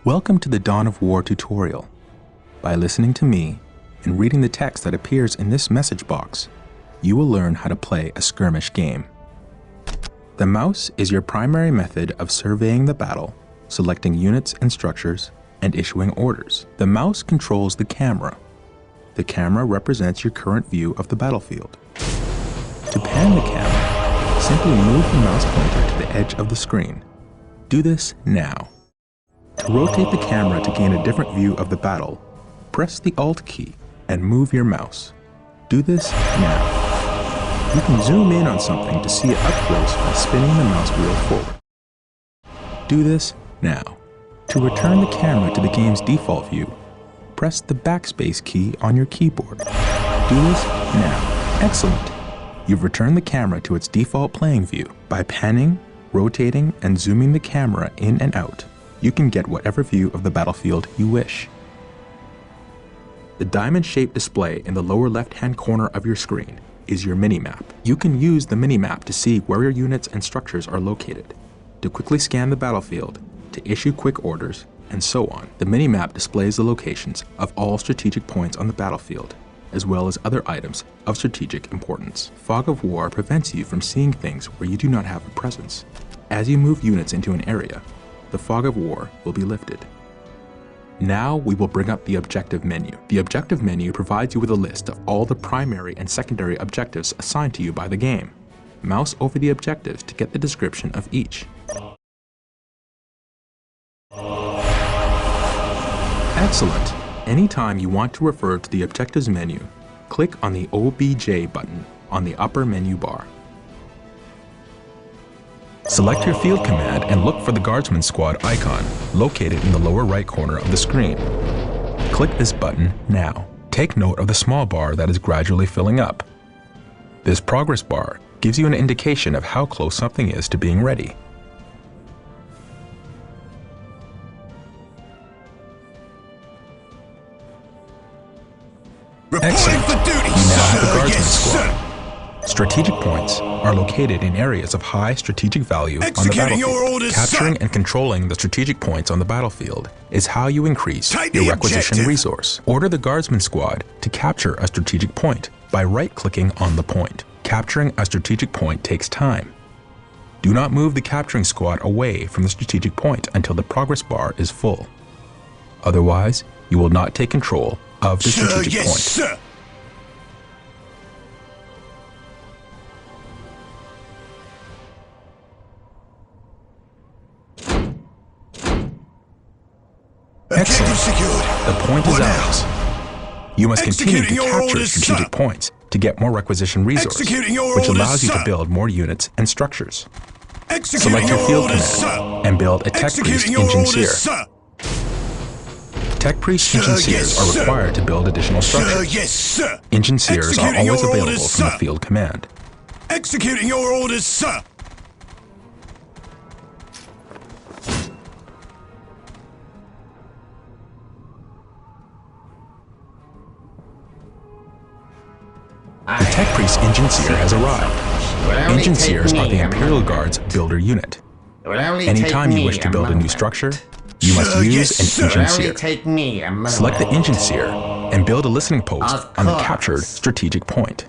Welcome to the Dawn of War tutorial. By listening to me and reading the text that appears in this message box, you will learn how to play a skirmish game. The mouse is your primary method of surveying the battle, selecting units and structures, and issuing orders. The mouse controls the camera. The camera represents your current view of the battlefield. To pan the camera, simply move the mouse pointer to the edge of the screen. Do this now. To rotate the camera to gain a different view of the battle, press the Alt key and move your mouse. Do this now. You can zoom in on something to see it up close by spinning the mouse wheel forward. Do this now. To return the camera to the game's default view, press the backspace key on your keyboard. Do this now. Excellent. You've returned the camera to its default playing view. By panning, rotating, and zooming the camera in and out, you can get whatever view of the battlefield you wish. The diamond-shaped display in the lower left-hand corner of your screen is your minimap. You can use the minimap to see where your units and structures are located, to quickly scan the battlefield, to issue quick orders, and so on. The minimap displays the locations of all strategic points on the battlefield, as well as other items of strategic importance. Fog of War prevents you from seeing things where you do not have a presence. As you move units into an area, the fog of war will be lifted. Now we will bring up the objective menu. The objective menu provides you with a list of all the primary and secondary objectives assigned to you by the game. Mouse over the objectives to get the description of each. Excellent. Anytime you want to refer to the objectives menu, click on the OBJ button on the upper menu bar. Select your field command and look for the Guardsman Squad icon, located in the lower right corner of the screen. Click this button now. Take note of the small bar that is gradually filling up. This progress bar gives you an indication of how close something is to being ready. Excellent. You now have the Guardsman Squad. Strategic points are located in areas of high strategic value on the battlefield. Capturing and controlling the strategic points on the battlefield is how you increase your requisition resource. Order the Guardsman Squad to capture a strategic point by right-clicking on the point. Capturing a strategic point takes time. Do not move the capturing squad away from the strategic point until the progress bar is full. Otherwise, you will not take control of the strategic point. Sir. Excellent. The point is ours. You must continue to capture strategic points to get more requisition resource, which allows you to build more units and structures. Select your field command and build a Tech Priest Engine Seer. Tech Priest Engine Seers are required to build additional structures. Engine Seers are always available from the field command. Executing your orders, sir. The Tech Priest Engine Seer has arrived. Engine Seers are the Imperial Guard's builder unit. Anytime you wish to build a new structure, you must use an Engine Seer. Select the Engine Seer and build a listening post on the captured strategic point.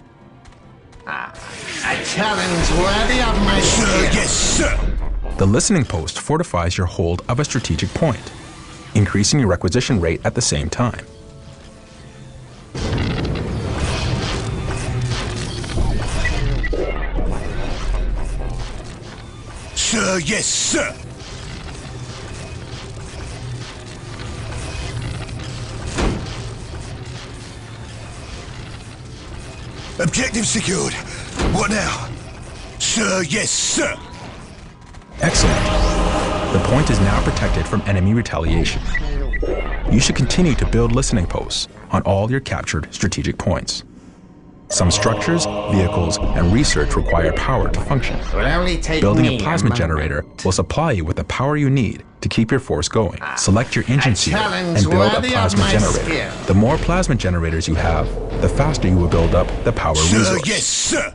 A challenge worthy of my skill. Yes, sir. The listening post fortifies your hold of a strategic point, increasing your requisition rate at the same time. Sir, yes, sir. Objective secured. What now? Sir, yes, sir. Excellent. The point is now protected from enemy retaliation. You should continue to build listening posts on all your captured strategic points. Some structures, vehicles, and research require power to function. Building a plasma generator will supply you with the power you need to keep your force going. Select your engine seer and build a plasma generator. The more plasma generators you have, the faster you will build up the power resource. Yes, sir.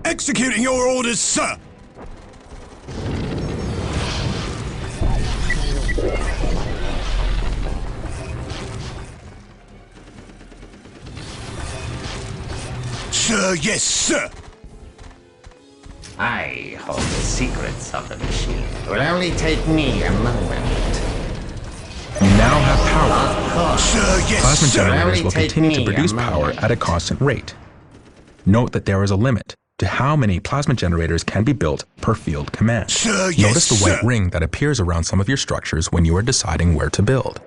Executing your orders, sir. Sir, yes, sir. I hold the secrets of the machine. It will only take me a moment. You now have power. Of course. Sir, yes, Plasma sir. generators will Take continue to me a produce power moment. at a constant rate. Note that there is a limit to how many plasma generators can be built per field command. Sir, yes, Notice the white sir. ring that appears around some of your structures when you are deciding where to build.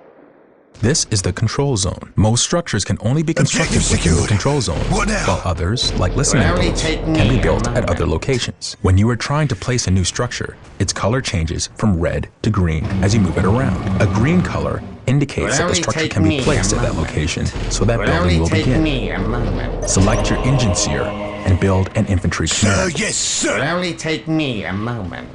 This is the control zone. Most structures can only be constructed Objective within the secured. control zone, What now? while others, like listening Will only posts, take can me be a built at moment. other locations. When you are trying to place a new structure, its color changes from red to green as you move it around. A green color indicates Will that the only structure take can be me a placed at that moment. location, so that Will building only will take begin. me a moment. Select your engine seer and build an infantry Sir, command. yes, It will sir. only take me a moment.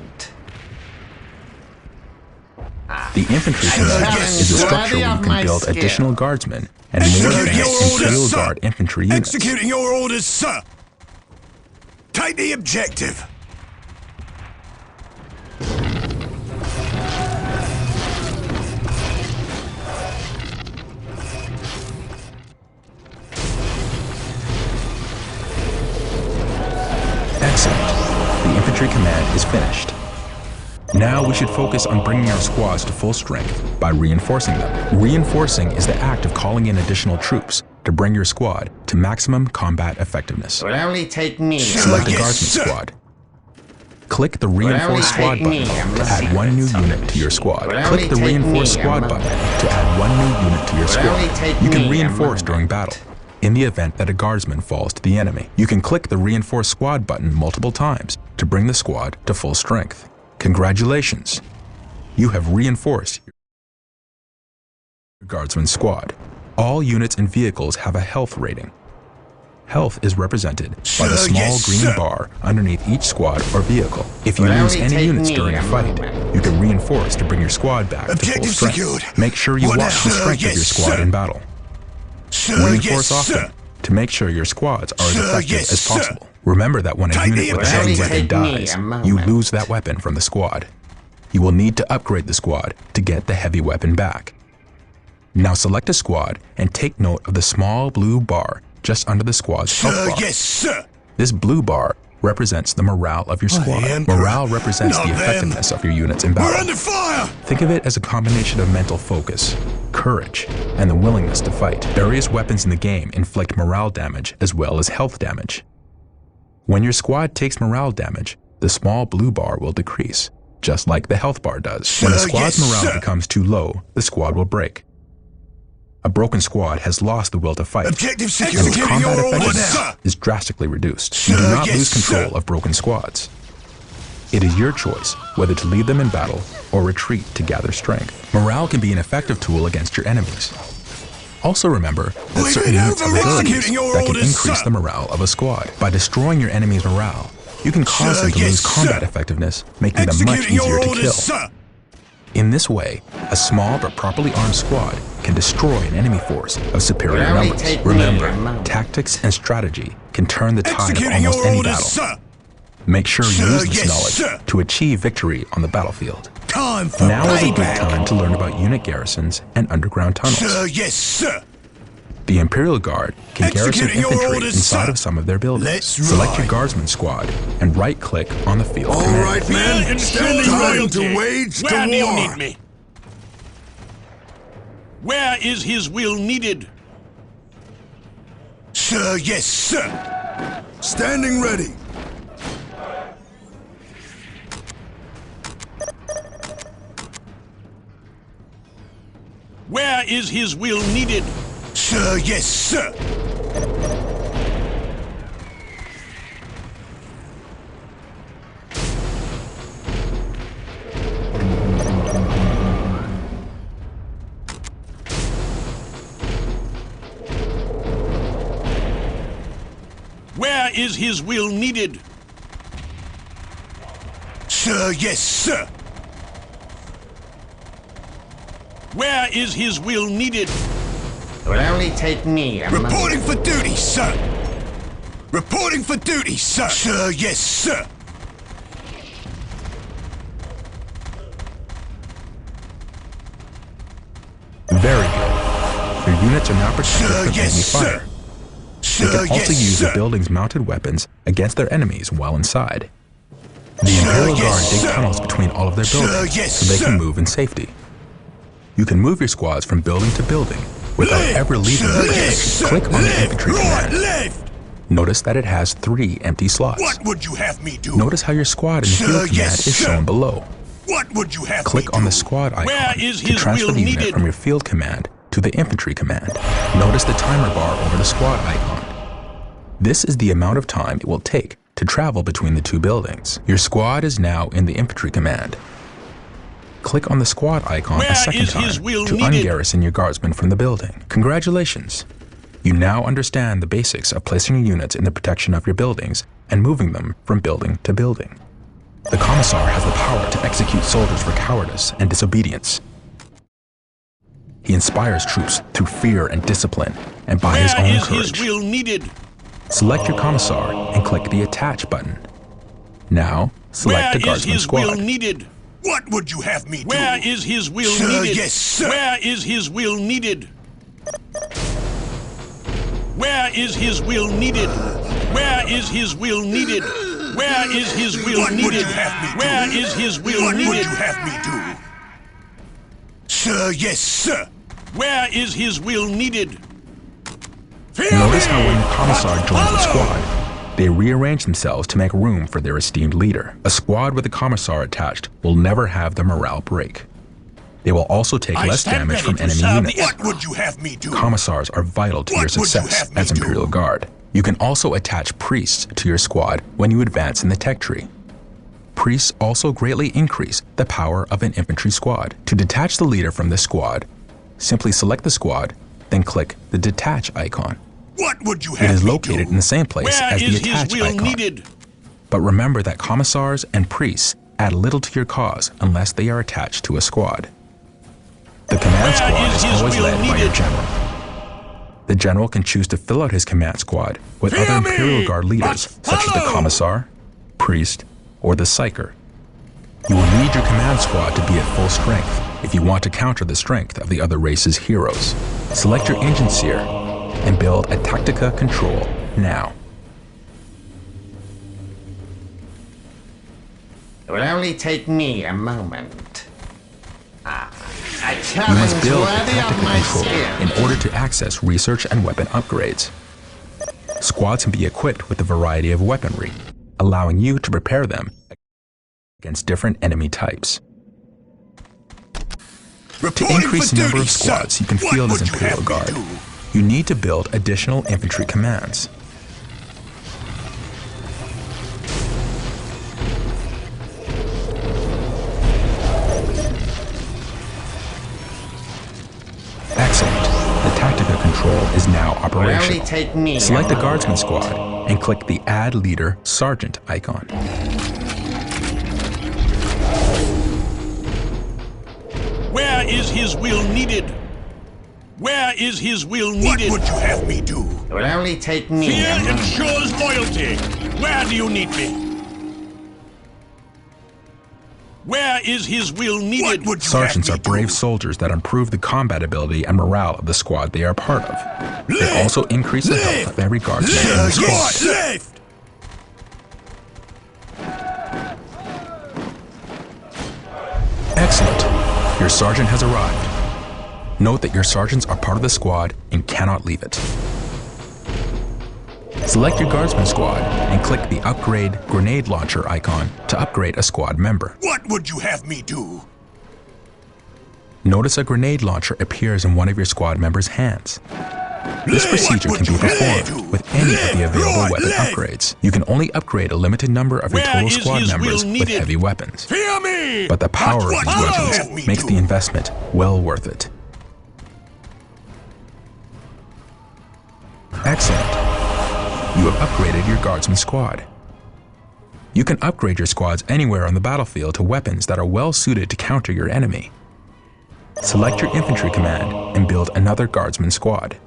The infantry Sir, command yes, is a sir. structure where you Worthy can of build my additional skill. guardsmen and more Executing advanced your orders, Imperial sir. Guard infantry units. Executing your orders, sir. Take the objective. Excellent. The infantry command is finished. Now we should focus on bringing our squads to full strength by reinforcing them. Reinforcing is the act of calling in additional troops to bring your squad to maximum combat effectiveness. It will only take me a Select a Yes, guardsman sir. squad. Click the Reinforce Squad take me button a to add one new moment. unit to your squad. Will Click only the take Reinforce me a Squad moment. button to add one new unit to your Will only squad. take You can me a reinforce moment. during battle. In the event that a guardsman falls to the enemy, you can click the Reinforce Squad button multiple times to bring the squad to full strength. Congratulations! You have reinforced your guardsman squad. All units and vehicles have a health rating. Health is represented by the Sir, small yes, green sir. bar underneath each squad or vehicle. If you Will lose only any take units me during a a fight, moment. you can reinforce to bring your squad back to full Objective strength. secured. Make sure you What watch now? the strength of Yes, your squad sir. in battle. Sir, Reinforce yes, often sir. to make sure your squads are as Sir, effective yes, as sir. possible. Remember that when a Take unit the with a heavy objective. weapon Take me dies, a moment. you lose that weapon from the squad. You will need to upgrade the squad to get the heavy weapon back. Now select a squad and take note of the small blue bar just under the squad's health Sir, bar. yes, sir. This blue bar represents the morale of your squad. Emperor. Morale represents Not the them. effectiveness of your units in We're battle. under fire. Think of it as a combination of mental focus, courage, and the willingness to fight. Various weapons in the game inflict morale damage as well as health damage. When your squad takes morale damage, the small blue bar will decrease, just like the health bar does. When a Sir, squad's yes, morale sir. becomes too low, the squad will break. A broken squad has lost the will to fight. Objective and secured. its Executing combat your orders, effectiveness sir. is drastically reduced. You do Sir, not yes, lose control sir. of broken squads. It is your choice whether to lead them in battle or retreat to gather strength. Morale can be an effective tool against your enemies. Also remember that Leave certain it units have over, abilities executing your that can orders, increase sir. the morale of a squad. By destroying your enemy's morale, you can cause Sir, them to yes, lose combat sir. effectiveness, making them much Executing easier your to orders, kill. sir. In this way, a small but properly armed squad can destroy an enemy force of superior Will only numbers. take me Remember, a moment. tactics and strategy can turn the tide of Executing almost your any orders, battle. sir. Make sure you Sir, use this yes, knowledge sir. to achieve victory on the battlefield. Time for Now is a good payback. time to learn about unit garrisons and underground tunnels. Sir, yes, sir. The Imperial Guard can garrison Executing your infantry orders, inside sir. of some of their buildings. Let's Select your ride. guardsman squad and right-click on the field All command. right, men. Standing Time ready. to wage Where the do you war. need me? Where is his will needed? Sir, yes, sir. Standing ready. Where is his will needed? Sir, yes, sir. Where is his will needed? Sir, yes, sir. Where is his will needed? It will only take me a moment. Reporting for duty, sir. Reporting for duty, sir. Sir, yes, sir. Very good. Your units are now protected Sir, from yes, enemy sir. fire. They can also use the building's mounted weapons against their enemies while inside. The Imperial Guard dig tunnels between all of their buildings so they can move in safety. You can move your squads from building to building without ever leaving the place. Click on the infantry command. Notice that it has 3 empty slots. What would you have me do? Notice how your squad in the field command is shown below. What would you have Click me on do? the squad icon to transfer will the unit needed? from your field command to the infantry command. Notice the timer bar over the squad icon. This is the amount of time it will take to travel between the 2 buildings. Your squad is now in the infantry command. Click on the squad icon a second time to ungarrison your guardsmen from the building. Congratulations! You now understand the basics of placing your units in the protection of your buildings and moving them from building to building. The Commissar has the power to execute soldiers for cowardice and disobedience. He inspires troops through fear and discipline and by his own courage. His will needed? Select your Commissar and click the Attach button. Now, select the Guardsman squad. Will needed? What would you have me do? Where is his will needed? Yes, sir. Where is his will needed? Where is his will needed? Where is his will needed? Where is his will What would needed? you have me do? Where is his will What needed? would you have me do? Sir, yes, sir. Where is his will needed? Notice how when the Commissar joins the squad, they rearrange themselves to make room for their esteemed leader. A squad with a Commissar attached will never have the morale break. They will also take less damage from enemy units. What would you have me do? Commissars are vital to your What would you success have me as Imperial do? Guard. You can also attach priests to your squad when you advance in the tech tree. Priests also greatly increase the power of an infantry squad. To detach the leader from this squad, simply select the squad, then click the Detach icon. What would you It have is me located do? in the same place Where as the is Attach his will icon. needed? But remember that Commissars and priests add little to your cause unless they are attached to a squad. The command Where squad is is his always will led by your needed? general. The general can choose to fill out his command squad with Fear other me, Imperial Guard leaders, but such as the follow. Commissar, Priest, or the Psyker. You will need your command squad to be at full strength if you want to counter the strength of the other race's heroes. Select your Engine Seer and build a Tactica Control now. It will only take me a moment. A You challenge must build a worthy of Tactica my Control skill. in order to access research and weapon upgrades. Squads can be equipped with a variety of weaponry, allowing you to prepare them against different enemy types. To Reporting increase for the number duty, of squads sir. you can What field as would you Imperial have me Guard, do? you need to build additional infantry commands. Excellent. The Tactica Control is now It will only operational. take me Select the a Guardsman moment. squad and click the Add Leader Sergeant icon. Where is his will needed? Where is his will What needed? would you have me do? It will only take me Fear a moment. ensures loyalty. Where do you need me? Where is his will needed? What would you Sergeants are have me brave do? soldiers that improve the combat ability and morale of the squad they are part of. They also increase the health of every guardsman in the Sir, yes, squad. left. Excellent. Your sergeant has arrived. Note that your sergeants are part of the squad and cannot leave it. Select your Guardsman squad and click the Upgrade Grenade Launcher icon to upgrade a squad member. What would you have me do? Notice a grenade launcher appears in one of your squad members' hands. This procedure What can be would you have performed me do? with any of the available Right, weapon left. upgrades. You can only upgrade a limited number of your Where total is squad his will members with needed? heavy weapons. Fear me! But the power of what these would you have weapons me makes do? the investment well worth it. Excellent. You have upgraded your Guardsman squad. You can upgrade your squads anywhere on the battlefield to weapons that are well suited to counter your enemy. Select your infantry command and build another Guardsman squad.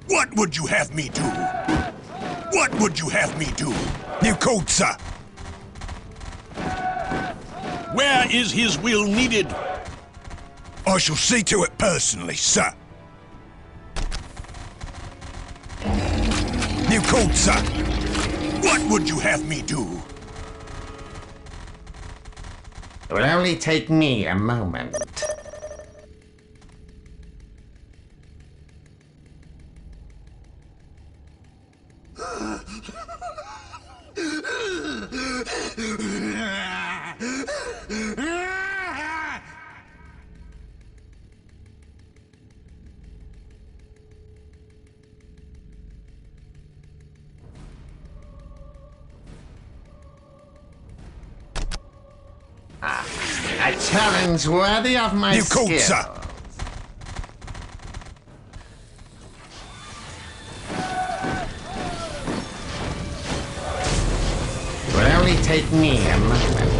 What would you have me do? What would you have me do? You code, sir. Where is his will needed? I shall see to it personally, sir. You called, sir. What would you have me do? It will only take me a moment. A challenge worthy of my You skill. called, sir. It will only take me a moment.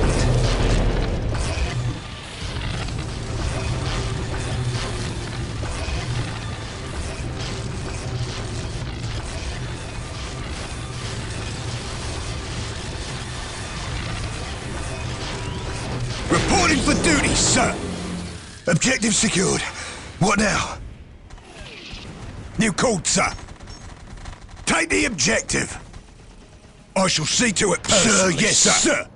Reporting for duty, sir. Objective secured. What now? You called, sir. Take the objective. I shall see to it personally, sir. Yes, sir.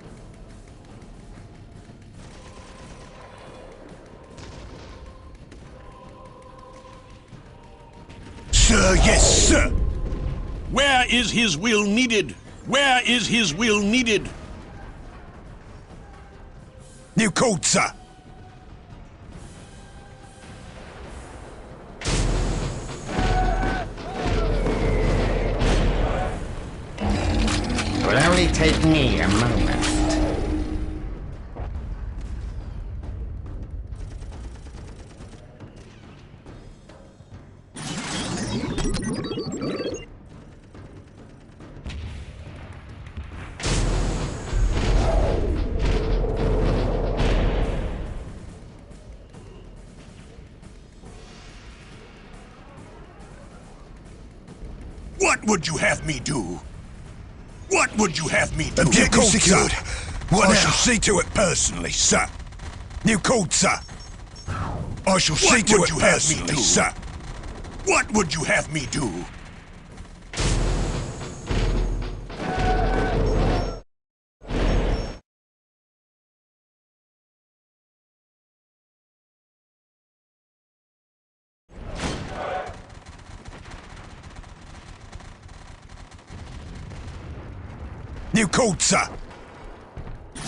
Sir, yes, sir. Where is his will needed? Where is his will needed? You called, sir. It will only take me a moment. What would you have me do? What would you have me do? Objective secured. What I shall see to it personally, sir. You called, sir. I shall see to it personally, sir. What would you have me do? You called, sir. It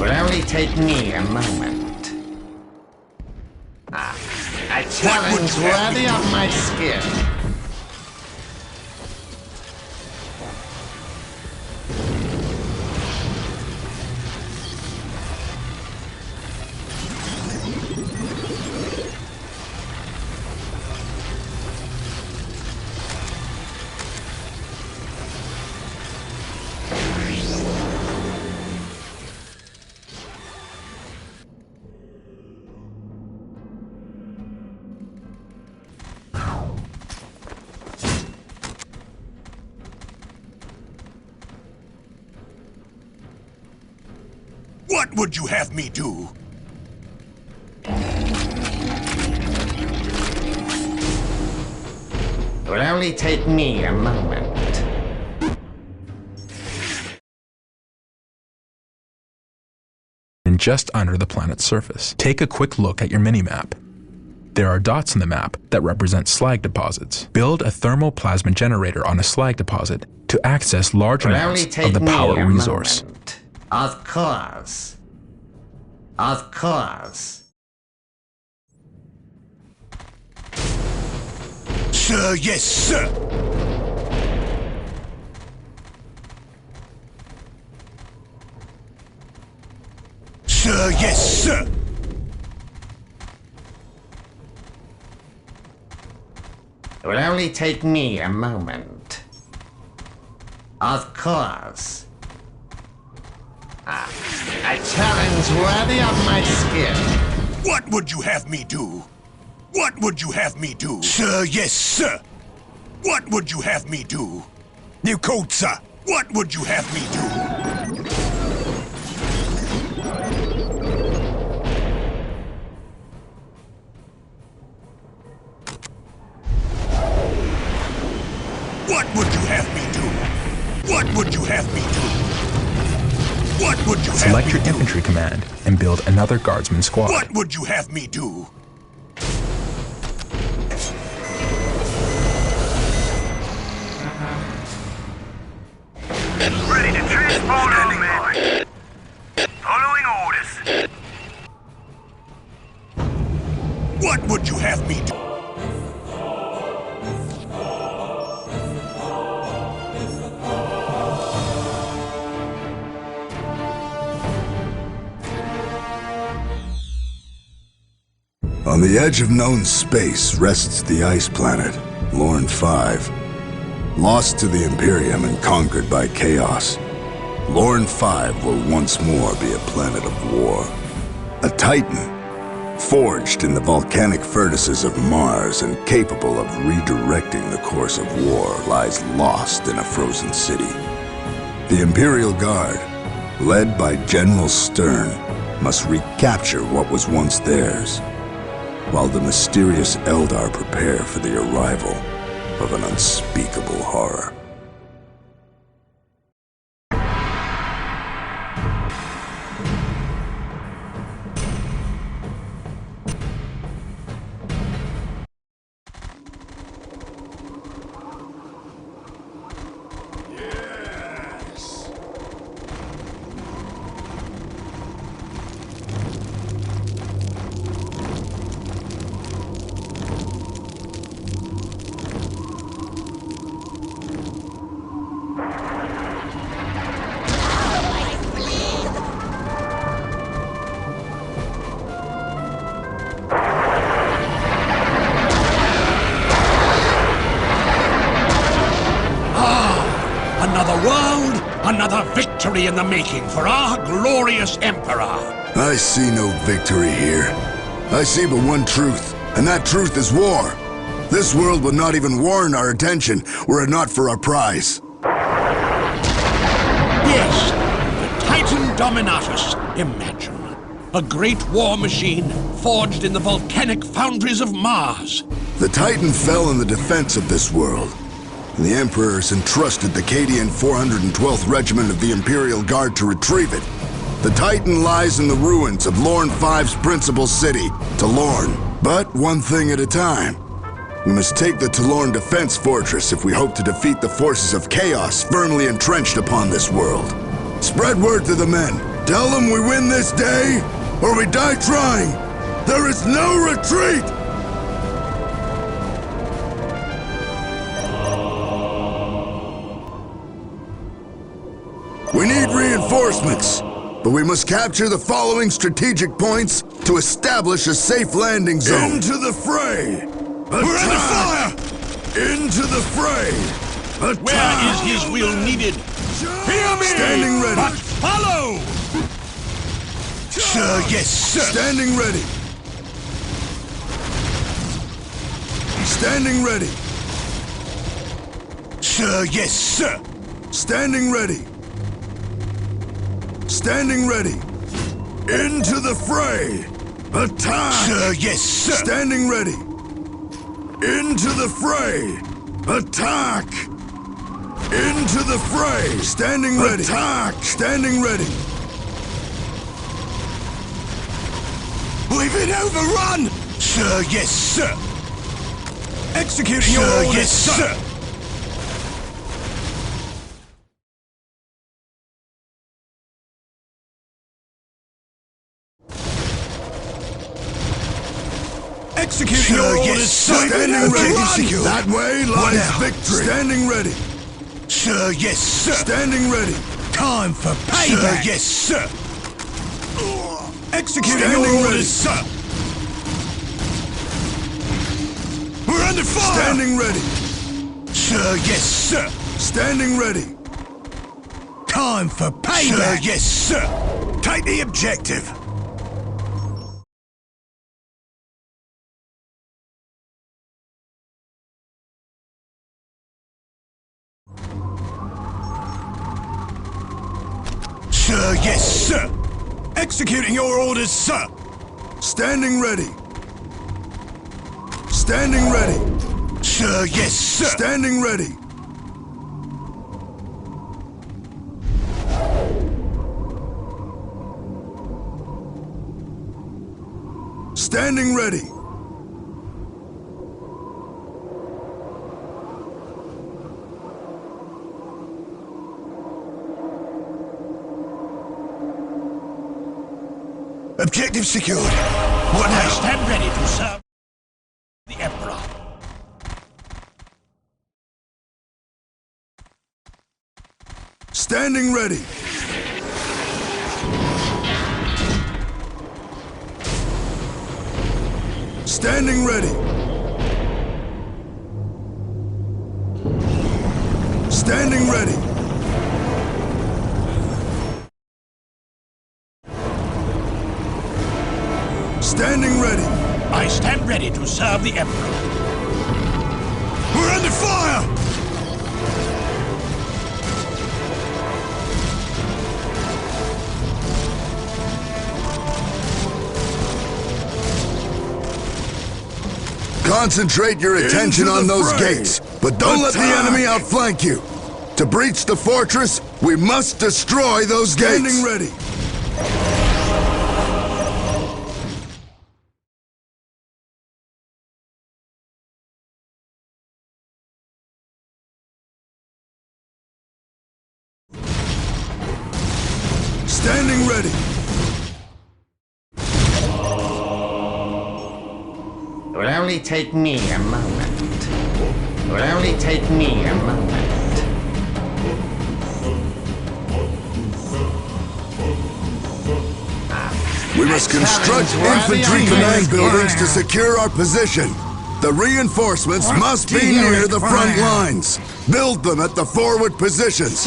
will only take me a moment. A challenge worthy of my skill. What would you have me do? It will only take me a moment. And just under the planet's surface. Take a quick look at your mini-map. There are dots in the map that represent slag deposits. Build a thermoplasma generator on a slag deposit to access large It will amounts only take of the me power a resource. moment. Of course. Of course. Sir, yes, sir. Sir, yes, sir. It will only take me a moment. Of course. A challenge worthy of my skill. What would you have me do? What would you have me do? Sir, yes, sir. What would you have me do? You called, sir. What would you have me do? What would you Select have your me do? infantry command and build another guardsman squad. What would you have me do? Ready to transport online. Following orders. What would you have me do? On the edge of known space rests the ice planet, Lorn 5. Lost to the Imperium and conquered by chaos, Lorn 5 will once more be a planet of war. A Titan, forged in the volcanic furnaces of Mars and capable of redirecting the course of war, lies lost in a frozen city. The Imperial Guard, led by General Stern, must recapture what was once theirs, while the mysterious Eldar prepare for the arrival of an unspeakable horror. Another world, another victory in the making for our glorious Emperor. I see no victory here. I see but one truth, and that truth is war. This world would not even warrant our attention were it not for our prize. Yes, the Titan Dominatus. Imagine. A great war machine forged in the volcanic foundries of Mars. The Titan fell in the defense of this world. The Emperors entrusted the Cadian 412th Regiment of the Imperial Guard to retrieve it. The Titan lies in the ruins of Lorn 5's principal city, Talorn. But one thing at a time. We must take the Talorn defense fortress if we hope to defeat the forces of chaos firmly entrenched upon this world. Spread word to the men. Tell them we win this day, or we die trying. There is no retreat! We need reinforcements, but we must capture the following strategic points to establish a safe landing zone. Into the fray! We're under fire! Into the fray! Where is his will needed? Hear me! Standing ready! But follow! Sir, yes, sir! Standing ready! Standing ready! Sir, yes, sir! Standing ready! Standing ready! Into the fray! Attack! Sir, yes, sir! Standing ready! Into the fray! Attack! Into the fray! Standing ready! Attack! Standing ready! We've been overrun! Sir, yes, sir! Executing your orders, yes, sir! Executing your orders, yes, sir! Standing ready! Run. That way lies victory! Standing ready! Sir, yes, sir! Standing ready! Time for payback! Sir, yes, sir! Executing your orders, sir! We're under fire! Standing ready! Sir, yes, sir! Standing ready! Time for payback! Sir, yes, sir! Take the objective! Sir, yes, sir! Executing your orders, sir! Standing ready! Standing ready! Sir, yes, sir! Standing ready! Standing ready. Objective secured. What now? I stand ready to serve the Emperor. Standing ready. Standing ready. Standing ready. Standing ready. I stand ready to serve the Emperor. We're under fire! Concentrate your attention on those gates, but don't let the enemy outflank you. To breach the fortress, we must destroy those gates. Standing ready. Standing ready. It will only take me a moment. It will only take me a moment. We must construct infantry command buildings to secure our position. The reinforcements must be near the front lines. Build them at the forward positions.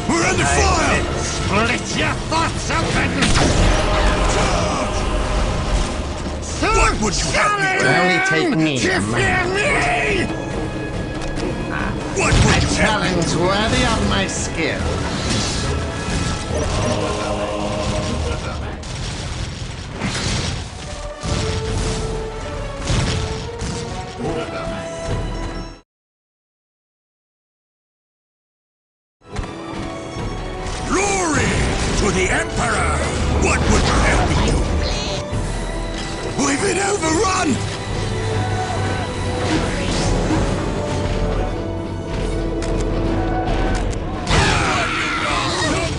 We're under fire! Split your thoughts open! What would you have me It do? will only take me a moment. What would you have me Challenge worthy of my skill. Glory to the Emperor! What would you have me do? We've been overrun!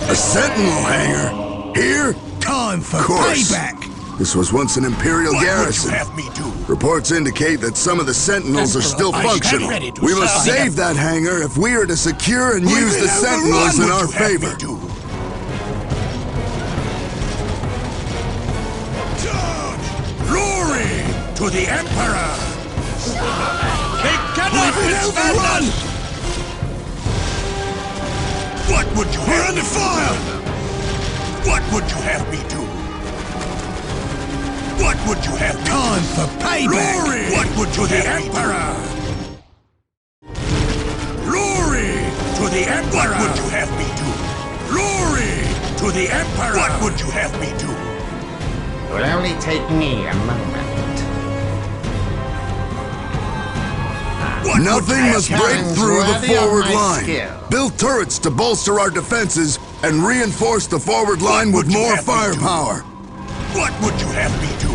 A sentinel hangar? Here? Time for Course. payback! This was once an Imperial What would you garrison. have me do? Reports indicate that some of the sentinels are still I stand functional. ready to We must serve the save that hangar if we are to secure and We've use been the sentinels overrun. in our What would you have me favor. do? Charge! Glory to the Emperor! They cannot We've been withstand overrun! us! What would you have? We're under fire! What would you have me do? What would you have me do? Time for payback! Glory! What would you the Emperor? Glory to the Emperor! What would you have me do? Glory to the Emperor! What would you have me do? It will only take me a moment. What would Nothing you must have break Challenge through the worthy of forward my line. skill. Build turrets to bolster our defenses and reinforce the forward line with would you more have me do? firepower. What would you have me do?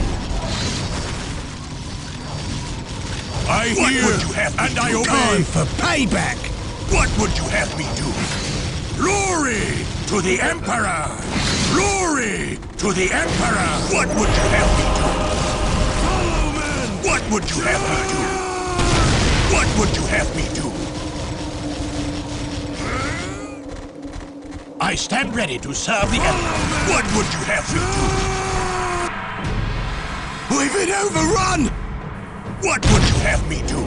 I What hear would you have me and do? I obey. Time for payback. What would you have me do? Glory to the Emperor! Glory to the Emperor! What would you have me do? Follow, men! What would you have me do? What would you have me do? I stand ready to serve the Emperor. What would you have me do? We've been overrun! What would you have me do?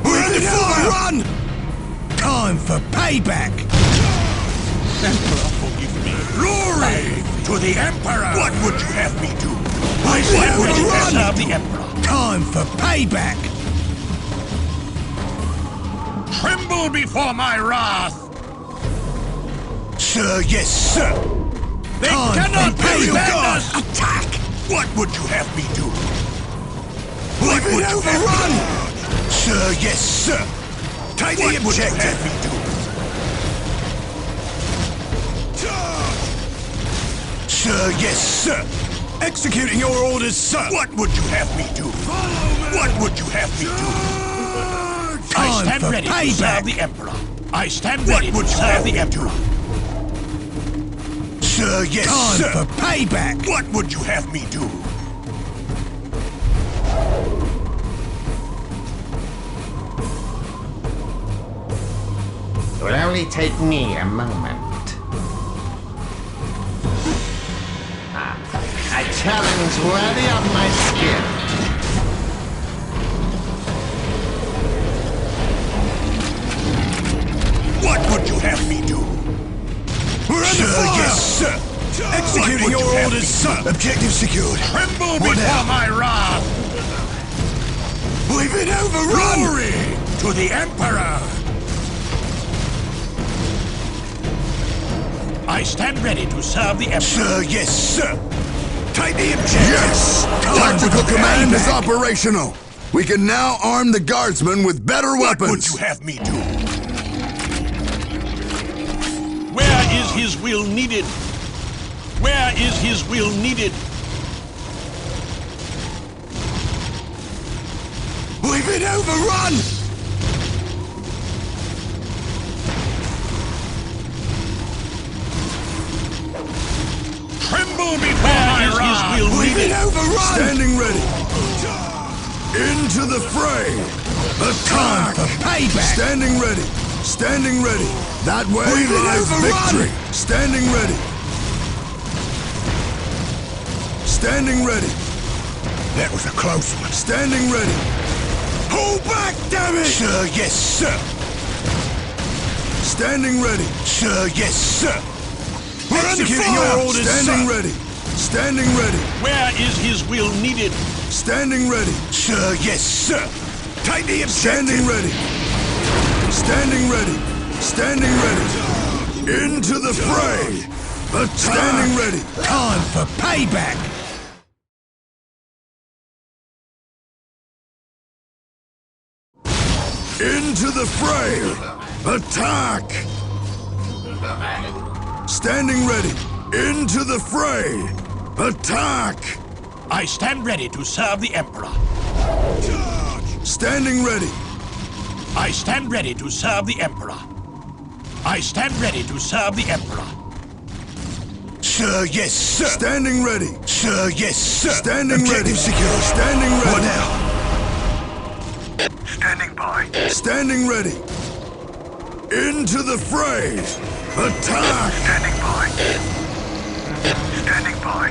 We're under fire! Time for payback! Emperor, forgive me. Glory to the Emperor! What would you have me do? I Stand ready to run! serve the Emperor. Time for payback! Tremble before my wrath! Sir, yes, sir. They cannot prevent us! Attack! What would you have me do? What would you overrun? Sir, yes, sir. Take the objective. What would you have me do? Sir, yes, sir. Executing your orders, sir. What would you have me do? What would you have me do? I stand ready to serve the Emperor. I stand ready to serve the Emperor. Sir, yes, sir. Time for payback. What would you have me do? It will only take me a moment. A challenge worthy of my skill. What would you have me do? We're under fire! Yes, sir! Executing your orders, sir! Objective secured. Tremble before my wrath! We've been overrun! Glory to the Emperor! I stand ready to serve the Emperor. Sir, yes, sir! Take the objective! Yes! Tactical command is operational. We can now arm the guardsmen with better weapons. What would you have me do? Where is his will needed? Where is his will needed? We've been overrun! Tremble before my wrath! We've been overrun! Standing ready. Into the fray. Attack! Payback! Standing ready. Standing ready. That way We've been lies overrun! victory. Standing ready. Standing ready. That was a close one. Standing ready. Hold back, damn it! Sir, yes, sir! Standing ready. Sir, yes, sir! We're Executing your your orders, Standing sir. ready. Standing ready. Where is his will needed? Standing ready. Sir, yes, sir! Take the objective! Standing ready. Standing ready. Standing ready. Into the fray. Attack. Standing ready. Time for payback! Into the fray. Attack. Standing ready. Into the fray. Attack. I stand ready to serve the Emperor. Standing ready. I stand ready to serve the Emperor. I stand ready to serve the Emperor. Sir, yes, sir! Standing ready. Sir, yes, sir! Standing Objective ready. secure. Standing ready. What now? Standing by. Standing ready. Into the fray. Attack. Standing by. Standing by.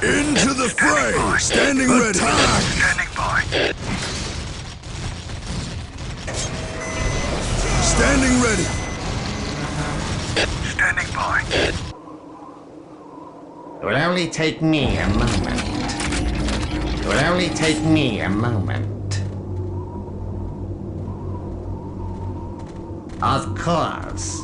Into the fray. Standing ready. Attack. Standing by. Standing ready. Standing by. It will only take me a moment. It will only take me a moment. Of course.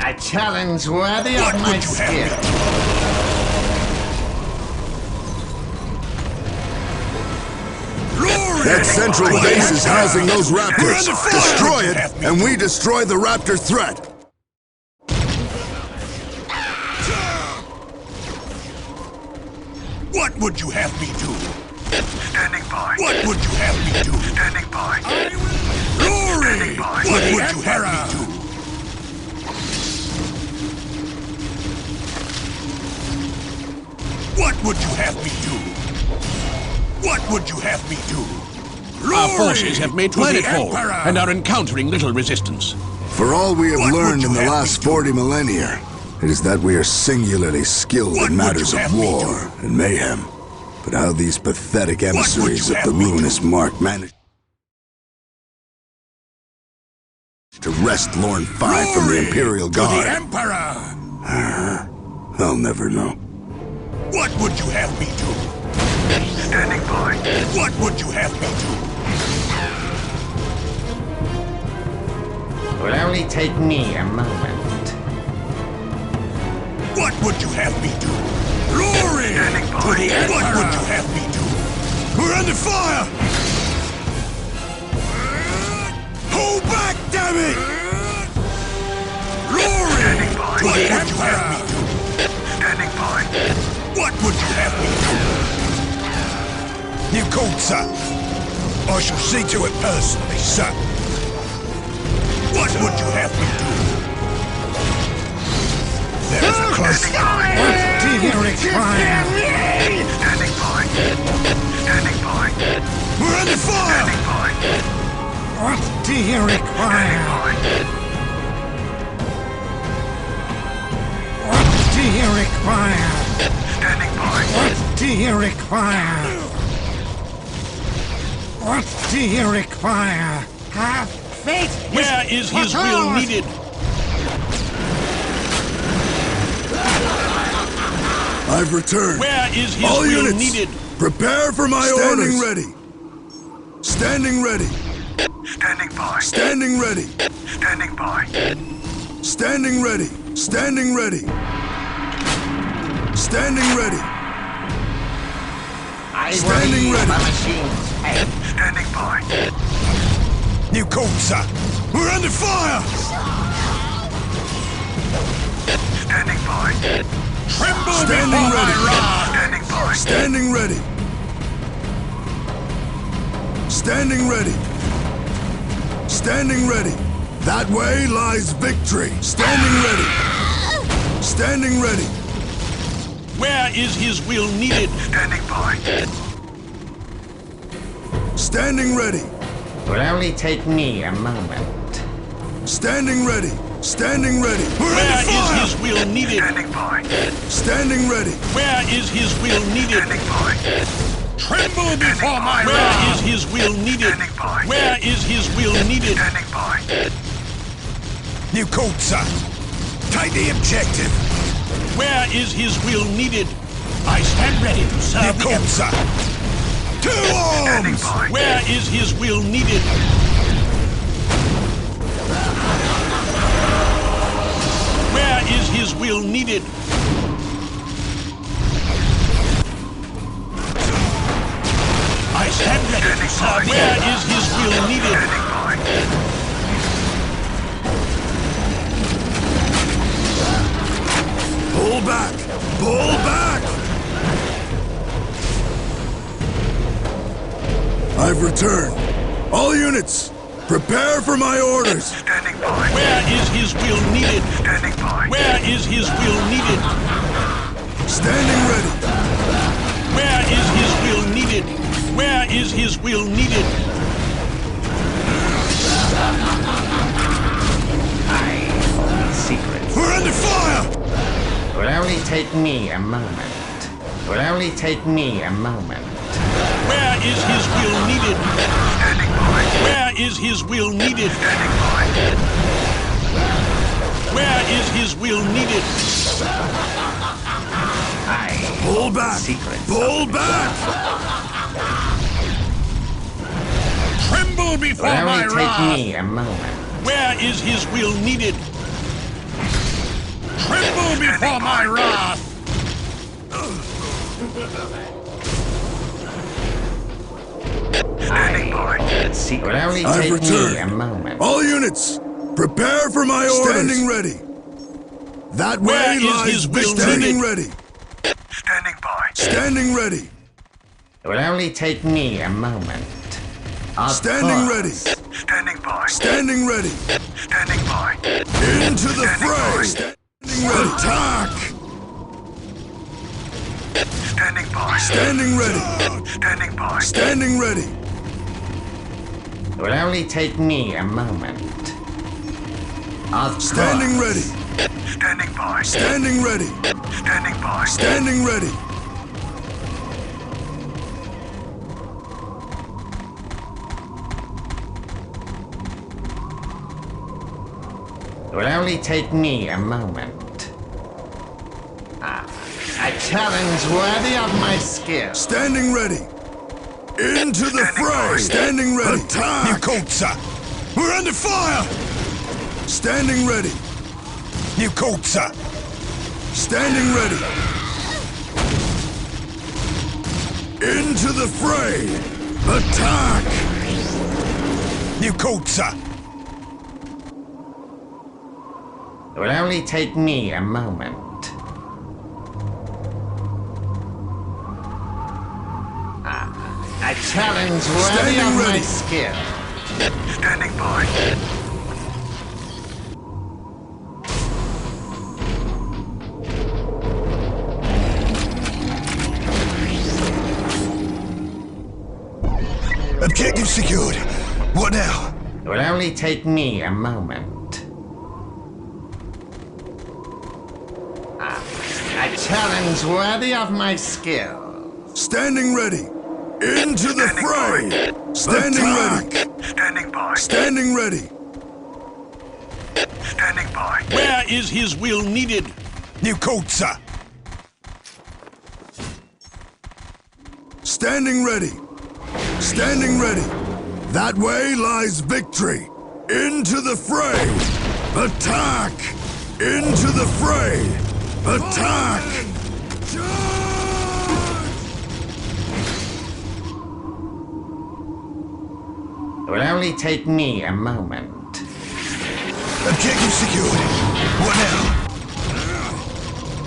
A challenge worthy of my skill. That central base is housing those raptors. Destroy it, and we destroy the raptor threat. What would you have me do? Standing by. What would you have me do? Standing by. Glory! What would you have me do? What would you have me do? What would you have me do? Our forces have made planetfall Emperor! and are encountering little resistance. For all we have What would learned you in the have last me do? 40 millennia, it is that we are singularly skilled What in would matters you of have me war and mayhem. But how these pathetic would emissaries you of the have me do? ruinous mark managed to wrest Lorn 5 from the Imperial To the Guard. Emperor! I'll never know. What would you have me do? Standing by. What would you have me do? It will only take me a moment. What would you have me do? Glory! Standing by. To the Emperor! What would you have me do? We're under fire! Hold back, damn it! Glory! Standing by. To the Emperor! What would you have me do? Standing by. What would you have me do? You called, sir. I shall see to it personally, sir. What would you have me do? There's a close... What do you require? Standing by. Standing by. We're under fire! Standing by. What do you require? What do you require? Standing by. What do you require? What do you require? Have faith. Where is his will needed? I've returned. Where is his All will units, needed? prepare for my orders. Standing ready. Standing by. Standing ready. Standing by. Standing ready. Standing ready. Standing ready. I Standing will ready. leave the machine's head. Standing by. You called, sir. We're under fire! Standing by. Tremble Standing before my ready. wrath! Standing by. Standing ready. Standing ready. Standing ready. That way lies victory. Standing ready. Standing ready. Where is his will needed? Standing by. Standing ready. It will only take me a moment. Standing ready. Standing ready. We're Where under fire. is his will needed? Standing by. Standing ready. Where is his will needed? Standing by. Tremble before my by. wrath! Where is his will needed? Standing by. Where is his will needed? Standing by. You called, sir. Take the objective. Where is his will needed? I stand ready to You serve the called, Emperor. sir. Two Standing arms! by. Where is his will needed? Where is his will needed? I stand ready to serve. Where is his will needed? Standing by. Pull back. Pull back. I've returned. All units, prepare for my orders. Standing by. Where is his will needed? Standing by. Where is his will needed? Standing ready. Where is his will needed? Where is his will needed? Secrets. We're under fire! It will only take me a moment. It will only take me a moment. Where is his will needed? Standing by. Where is his will needed? Standing by. Where is his will needed? Pull back. Secrets. Pull back. Tremble It before will my only take wrath! me a moment. Where is his will needed? Tremble before my wrath! Standing by. It will only I've take me a returned. moment. All units, prepare for my orders. Standing ready. That Where way is lies his will victory. Standing needed? ready. Standing by. Standing ready. It will only take me a moment. Of Standing course. ready. Standing by. Standing ready. Standing by. Into the Standing fray. by. Standing ready. Attack. Standing by. Standing ready. Standing by. Standing ready. It will only take me a moment. Of Standing course. ready. Standing by. Standing ready. Standing by. Standing ready. It will only take me a moment. challenge worthy of my skill. Standing ready. Into the fray. Standing ready. Attack. New code, sir. We're under fire. Standing ready. New code, sir. Standing ready. Into the fray. Attack. New code, sir. It will only take me a moment. A challenge worthy Standing of my ready. skill. Standing by. Objective secured. What now? It will only take me a moment. A challenge worthy of my skill. Standing ready. Into the fray. Standing ready. Standing by. Standing ready. Standing by. Where is his will needed? New code, sir. Standing ready. Standing ready. That way lies victory. Into the fray. Attack. Into the fray. Attack. It will only take me a moment. Objective secured. What now?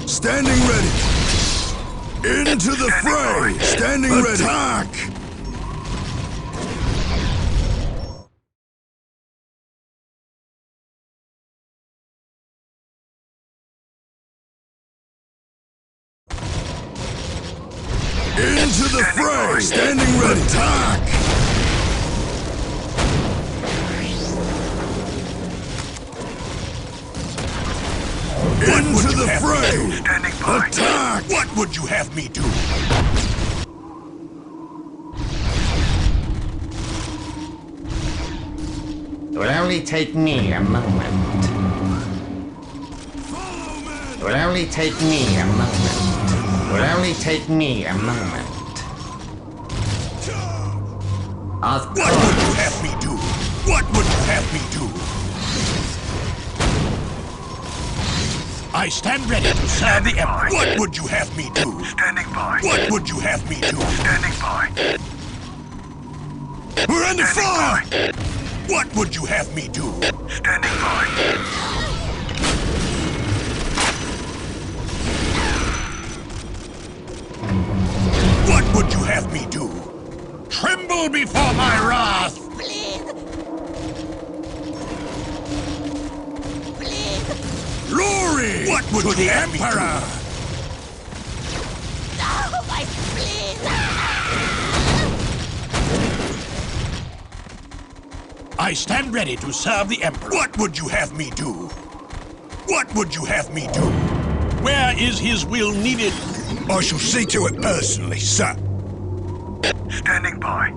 Standing ready. Into the fray. Standing ready. Attack. Into the fray! Standing ready! Attack! Into the fray! Standing by. Attack! What would you have me do? It will only take me a moment. It will only take me a moment. It will only take me a moment. Of What would you course. have me do? What would you have me do? I stand ready to serve the Emperor. What would you have me do? Standing by. What would you have me do? Standing by. We're under fire! Standing What would you have me do? by. Standing by. What would you have me do? Tremble before my wrath! Glory! What would To you the have me Emperor! do? I stand ready to serve the Emperor. What would you have me do? What would you have me do? Where is his will needed? I shall see to it personally, sir. Standing by.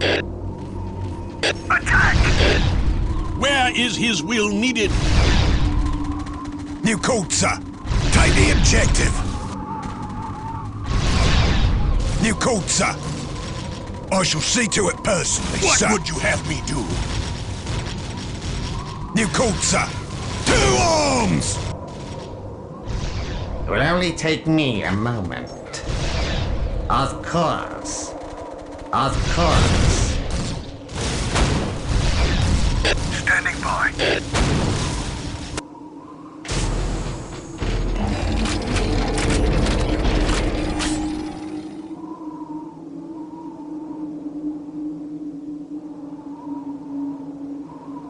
Attack! Where is his will needed? New code, sir. Take the objective. New code, sir. I shall see to it personally, sir. What would you have me do? New code, sir. To arms! It will only take me a moment. Of course. Of course. Standing by.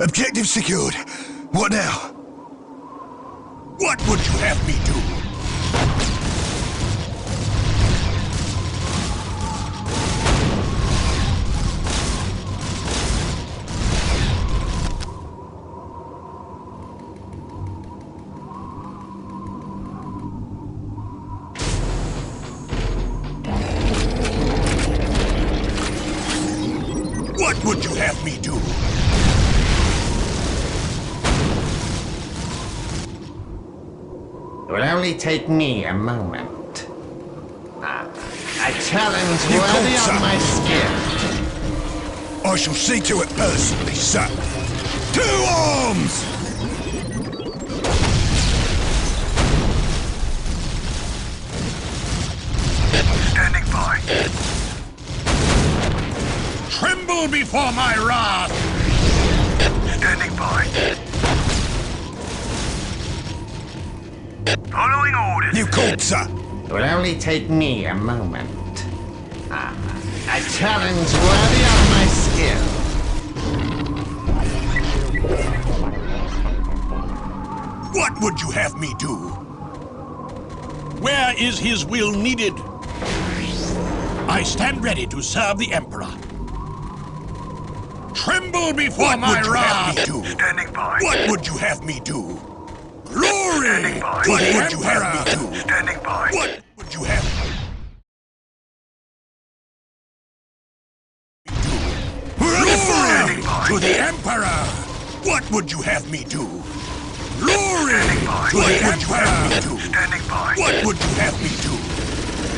Objective secured. What now? What would you have me do? What would you have me do? It will only take me a moment. challenge You worthy called, of sir. my skill. I shall see to it personally, sir. To arms! Standing by. Tremble before my wrath! Standing by. Following orders. You called, sir. It will only take me a moment. A challenge worthy of my skill. What would you have me do? Where is his will needed? I stand ready to serve the Emperor. Tremble before What my would you have wrath! me do? Standing by. What would you have me do? Glory! Standing by. What the would you have me Emperor. do? Standing by. What would you have me do? We're under fire! Standing by. To the Emperor! What would you have me do? Glory! Standing by. What would you have me do? Standing by. What would you have me do?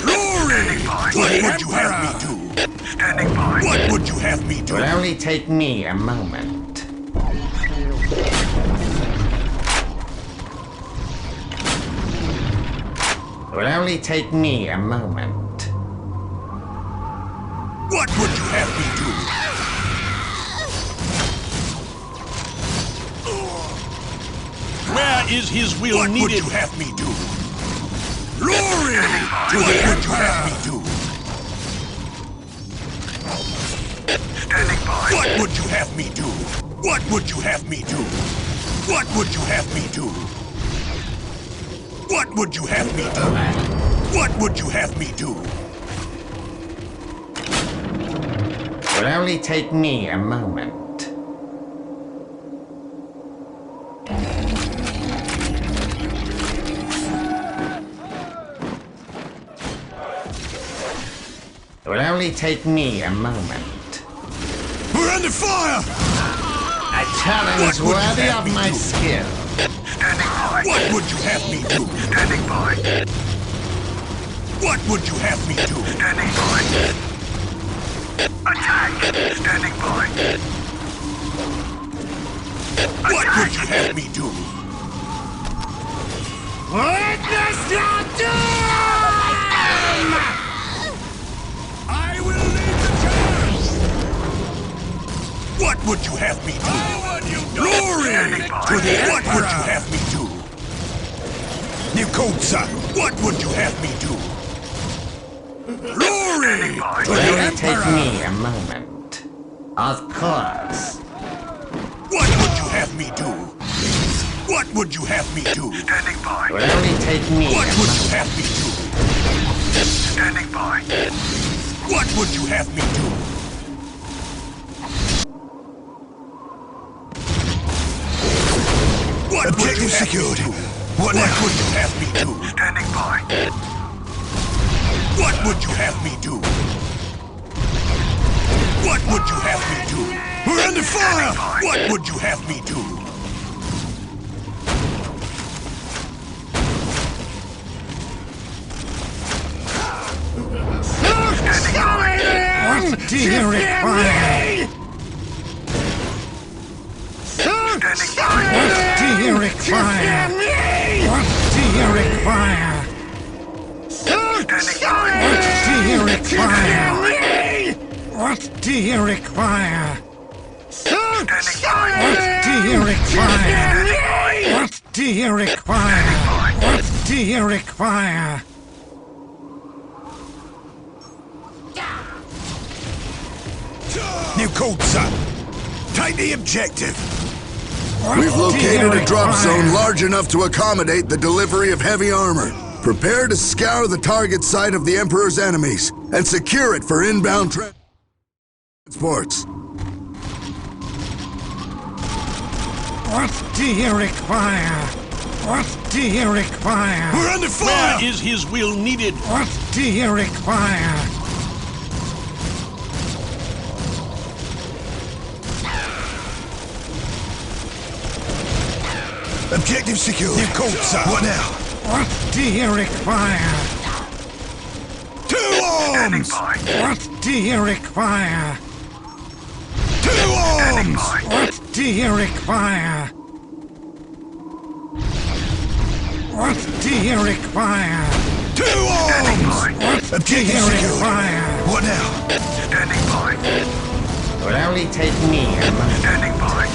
Glory! Standing by. What would you have me do? Standing by. What would you have me It do? will only take me a moment. It will only take me a moment. What would you have me do? Where is his will What would needed? you have me do? Glory! To what would you have me do? Standing by. What would you have me do? What would you have me do? What would you have me do? What would you have me do? What would you have me do? It will only take me a moment. It will only take me a moment. We're under fire! A challenge What would you worthy have of me my do? skill. Standing by. What would you have me do? Standing by. What would you have me do? Standing by. Attack. Standing by. What would you have me do? Witness your doom! I will lead the charge! What would you have me do? Glory! To the What would you have me do? You called, sir. What would you have me do? Glory! To It will the only take Emperor! me a moment. Of course. What would you have me do? What would you have me do? Standing It by. will only take me What a would you moment. have me do? Standing by. What would you have me do? What would you Objective have secured. me do? What What now? would you have me do? Standing by. What would you have me do? What would you have me do? We're under fire! What would you have me do? What do you require? Standing by. What do you require? What do you require? Standing by. What do you require? What do you require? Standing by. What do you require? What do you require? What do you require? New code, sir. Take the objective. What We've do you located a drop require? zone large enough to accommodate the delivery of heavy armor. Prepare to scour the target site of the Emperor's enemies and secure it for inbound transports. What do you require? What do you require? We're under fire! Where is his will needed? What do you require? Objective secured. New code, sir. What now? What do you require? To Standing arms! by. What do you require? 2 Standing arms! by. What do you require? What do you require? 2 Standing arms! by. What do Objective you secured. require? What now? Standing by. It will only take me a moment. Standing by.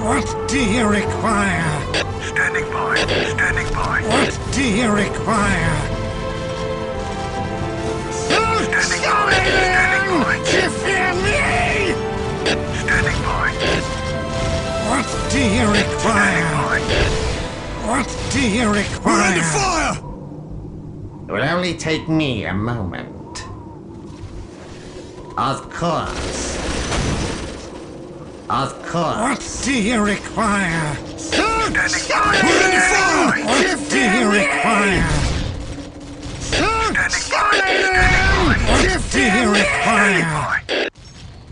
What do you require? Standing by. Standing by. What do you require? Standing by. Standing by. You fear me? Standing by. What do you Standing require? by. What do you We're require? under fire! It will only take me a moment. Of course. Of course. What do you require? Standing by. We're under fire! What do you require? Standing by.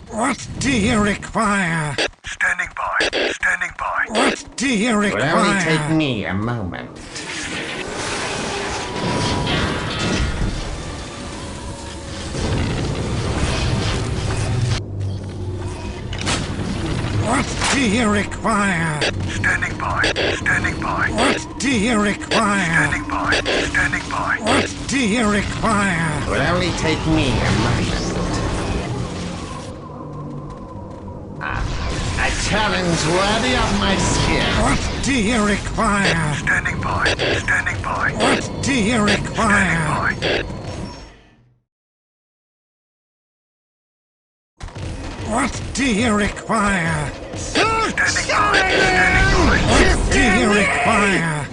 What do you require? Standing by. Standing by. What do you It will only take require? me a moment. What do you require? Standing by. Standing by. What do you require? Standing by. Standing by. What do you require? It will only take me a moment. A challenge worthy of my skill. What do you require? Standing by. Standing by. What do you require? Standing by. What do you require? Standing by. Standing by. What do you require?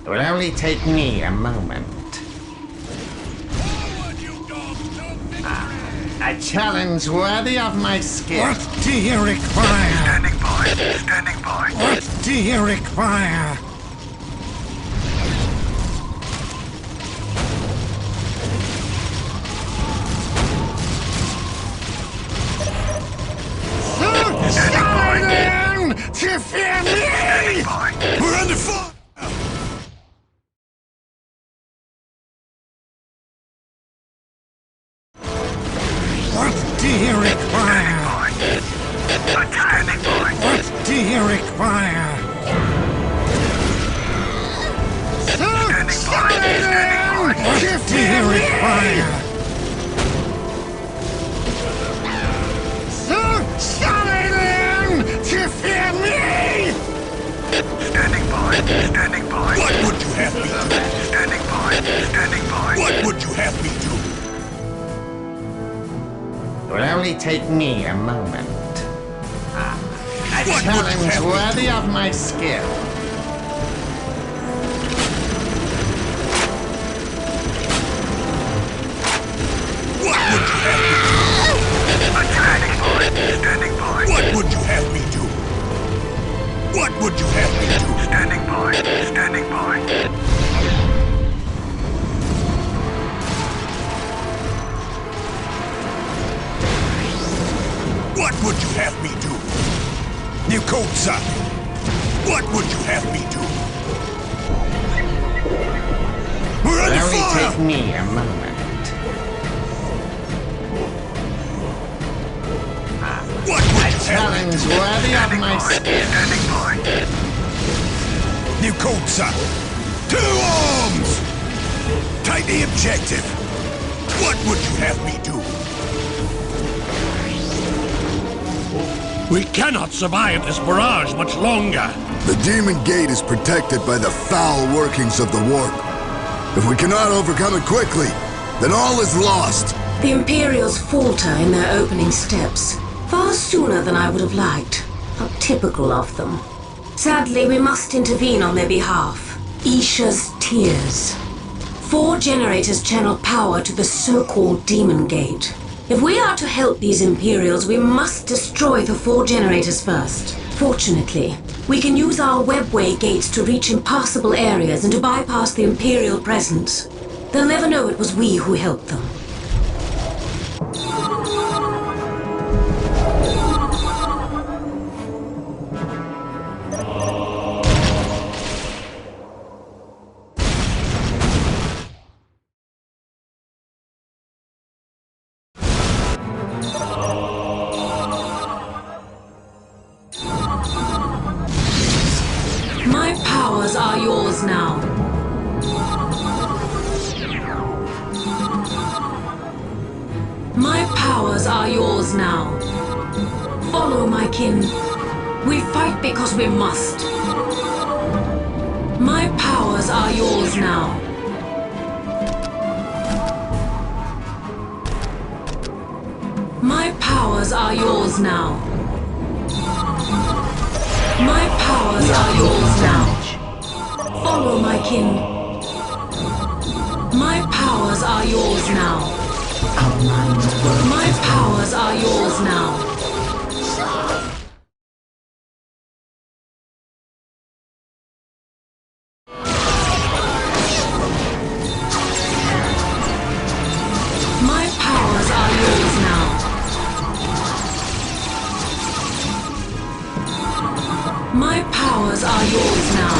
It will only take me a moment. A challenge worthy of my skill. What do you require? Standing by. Standing by. What do you require? You fear me? Standing by. We're under fire! What do you require? By. Standing by. What do you require? Standing by. Standing by. What do you require? You fear me? Standing by. Standing by. What would you have me do? Standing by. Standing by. What would you have me do? It will only take me a moment. A What would you challenge have me worthy of my skill. What would you have me do? Standing by. Standing by. What would you have me do? What would you have me do? Standing by. Standing by. What would you have me do? New code, sir. What would you have me do? We're It will under only fire! take me a moment. What would A you have me challenge worthy of my skill. Standing by. New code, sir. 2 arms! Take the objective. What would you have me do? We cannot survive this barrage much longer. The Demon Gate is protected by the foul workings of the warp. If we cannot overcome it quickly, then all is lost. The Imperials falter in their opening steps, far sooner than I would have liked. How typical of them. Sadly, we must intervene on their behalf. Isha's tears. 4 generators channel power to the so-called Demon Gate. If we are to help these Imperials, we must destroy the 4 generators first. Fortunately, we can use our webway gates to reach impassable areas and to bypass the Imperial presence. They'll never know it was we who helped them. are yours now. My powers are yours now. Follow, my kin. We fight because we must. My powers are yours now. My powers are yours now. My powers are yours now. Follow, my kin. My powers are yours now. My powers are yours now. My powers are yours now. My powers are yours now.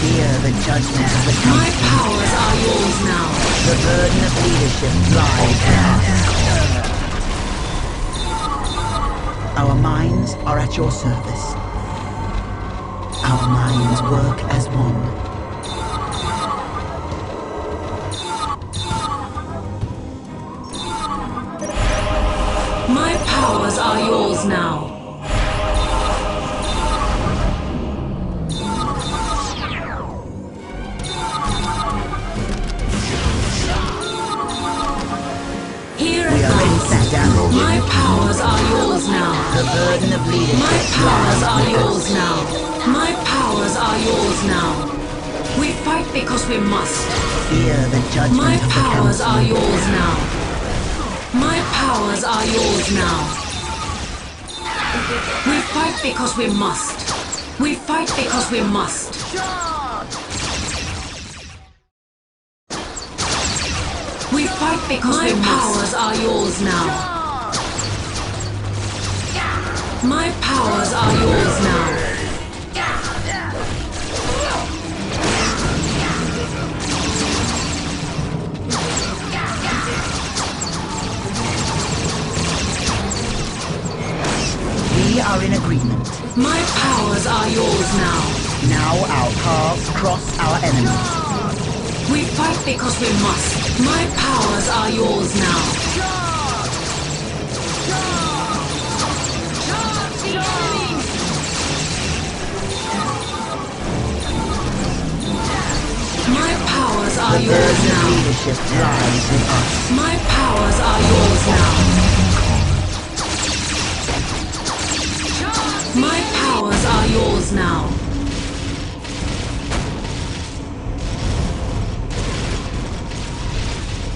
Fear the judgment of the council. My powers are yours now. The burden of leadership lies with us. Our minds are at your service. Our minds work as one. My powers are yours now. Here at last, my powers are yours now. The burden of leadership. My powers are yours now. My powers are yours now. We fight because we must. Fear the judgment My of the powers council. are yours now. My powers are yours now. We fight because we must. We fight because we must. We fight because my powers are yours now. My powers are yours now. We are in agreement. My powers are yours now. Now our paths cross our enemies. We fight because we must. My powers are yours now. My powers are The yours burden of now. leadership lies with us. My powers are yours now. My powers are yours now.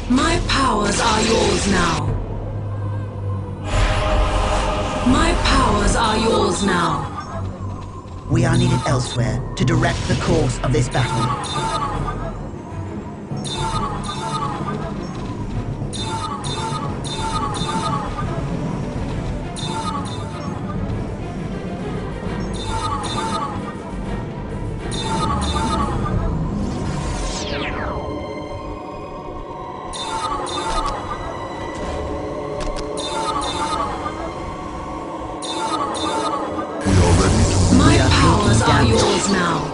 My powers are yours now. My powers are yours now. We are needed elsewhere to direct the course of this battle. My powers are yours now.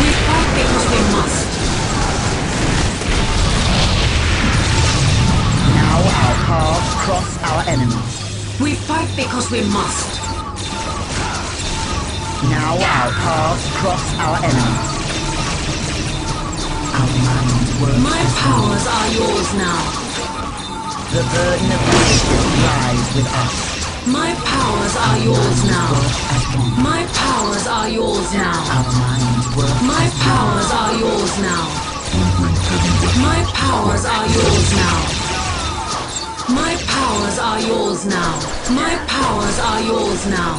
We fight because we must. Now our paths cross our enemies. We fight because we must. Now our paths cross our enemies. Our minds work My as one. powers are yours now. The burden of leadership lies with us. My powers are yours now. As one. My powers are yours now. Our minds work My as one. powers are yours now. My powers are yours now. My powers are yours now. My powers are yours now.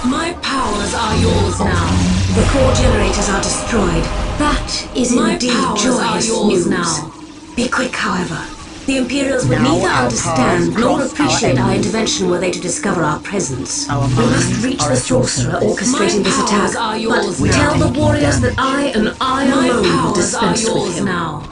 My powers are yours now. The core generators are destroyed. That is My indeed powers are joyous yours news. now. Be quick, however. The Imperials would Now neither our understand paths nor cross appreciate our our enemies. intervention were they to discover our presence. Our We must minds reach are the at your sorcerer service. orchestrating this attack, but We are tell the taking warriors that damage. I and I alone will dispense with him. now.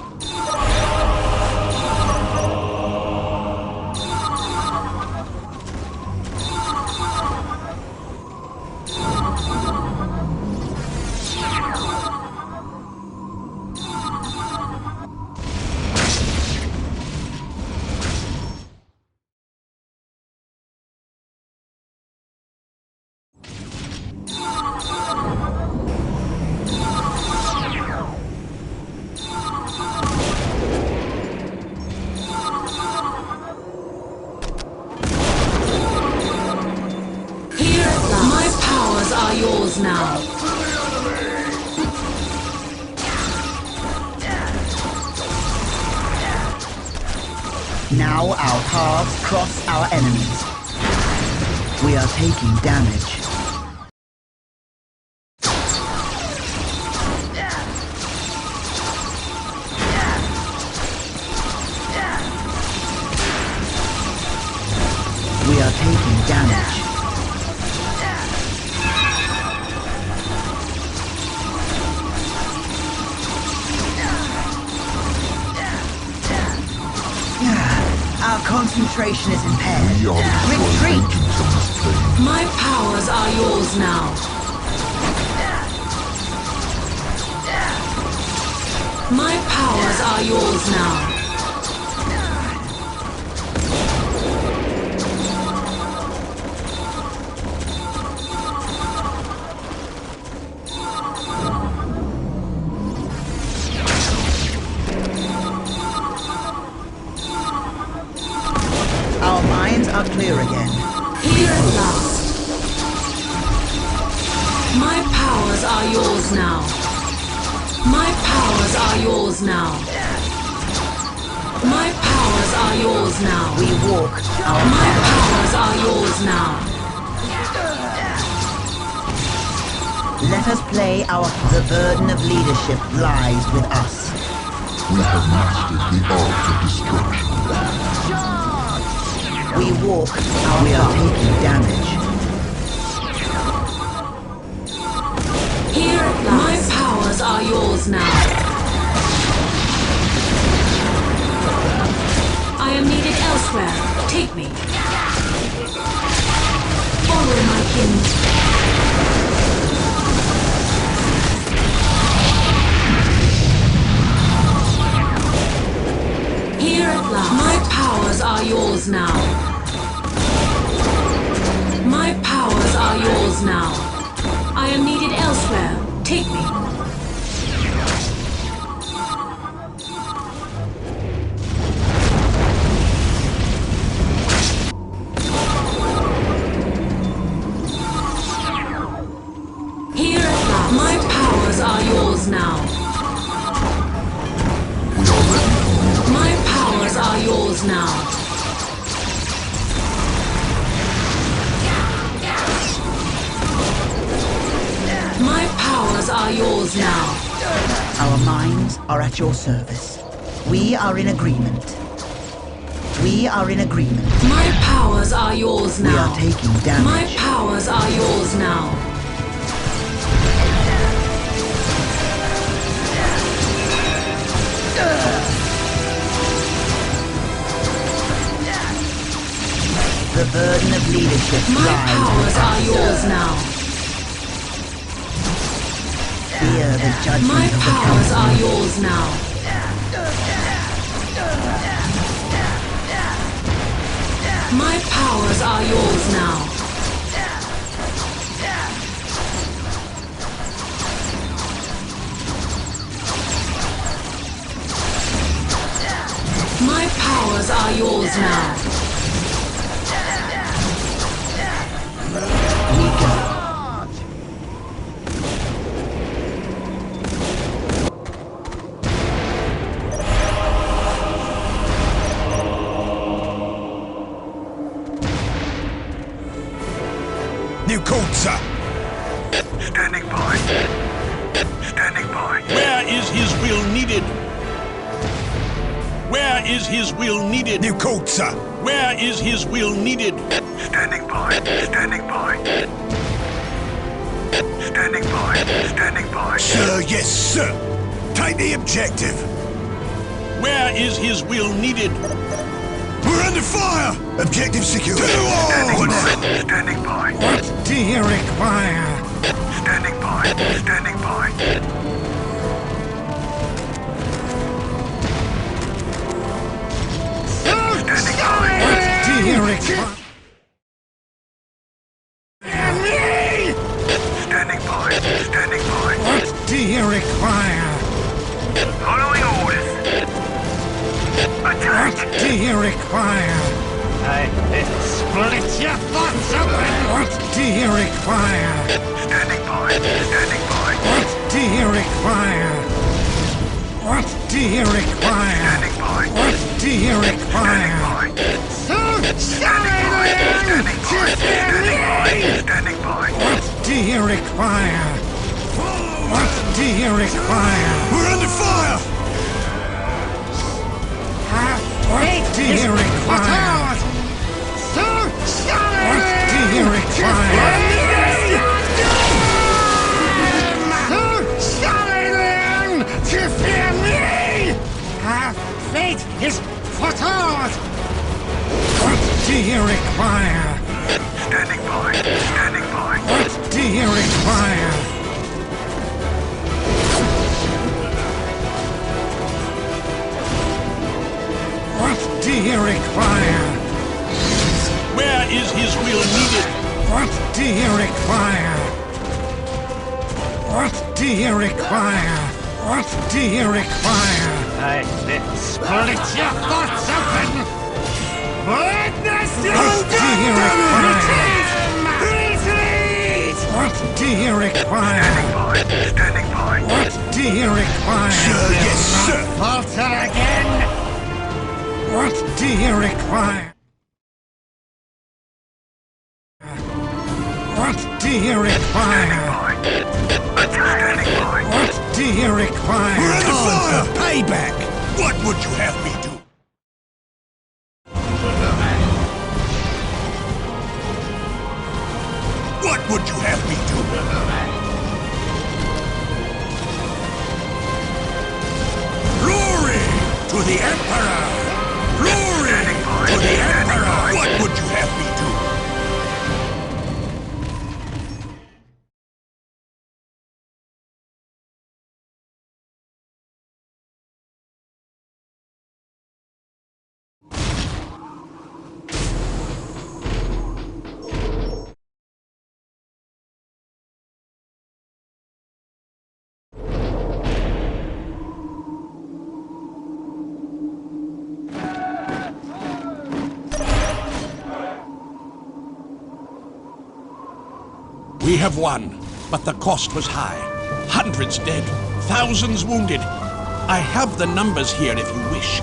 Yours now. Now our paths cross our enemies. We are taking damage. We are taking damage. Our concentration is impaired. Retreat! My powers are yours now. My powers are yours now. Our minds are clear again. Here at last. My powers are yours now. My powers are yours now. My powers are yours now. We walk our My path. powers are yours now. Let us play our... The burden of leadership lies with us. We have mastered the art of destruction. We walk our We are taking damage. Here at last. My powers are yours now. I am needed elsewhere. Take me. Follow my kin. Here at last. My powers are yours now. My powers are yours now. I am needed elsewhere. Take me. Here at last. My powers are yours now. We are ready. My powers are yours now. My powers are yours now. Our minds are at your service. We are in agreement. We are in agreement. My powers are yours now. We are taking damage. My powers are yours now. The burden of leadership My lies powers with are us. yours now. Fear the judgment My of the powers council. are yours now. My powers are yours now. My powers are yours now. We go. New code, sir. Standing by. Standing by. Where is his will needed? Where is his will needed? New code, sir. Where is his will needed? Standing by. Standing by. Standing by. Standing by. Sir, yes, sir. Take the objective. Where is his will needed? We're under fire! Objective secure. Standing by. Standing by. What do you require? Standing by. Standing by. Standing by. What do you require? Standing by. Standing by. What do you require? Following orders. Attack. What do you require? Split your thoughts open! What do you require? Standing by. Standing by. What do you require? What do you require? Standing by. What do you require? So Standing by. Standing by. Standing by. What do you require? What do you require? We're under fire! What do you require? So what do you require? So to fear me! Our fate is foretold! What do you require? Standing by. Standing by. What do you require? What do you require? Where is his will needed? What do you require? What do you require? What do you require? Split your thoughts open! Witness what do you require? Retreat! What do you require? Standing by. What do you require? Sir, yes, sir. Falter again! What do you require? What do you require? Standing by. What do you require? We're under fire! Payback! What would you have me do? What would you have me do? Glory to the Emperor! Glory to the Emperor! What would you have me do? We have won, but the cost was high. Hundreds dead, thousands wounded. I have the numbers here if you wish.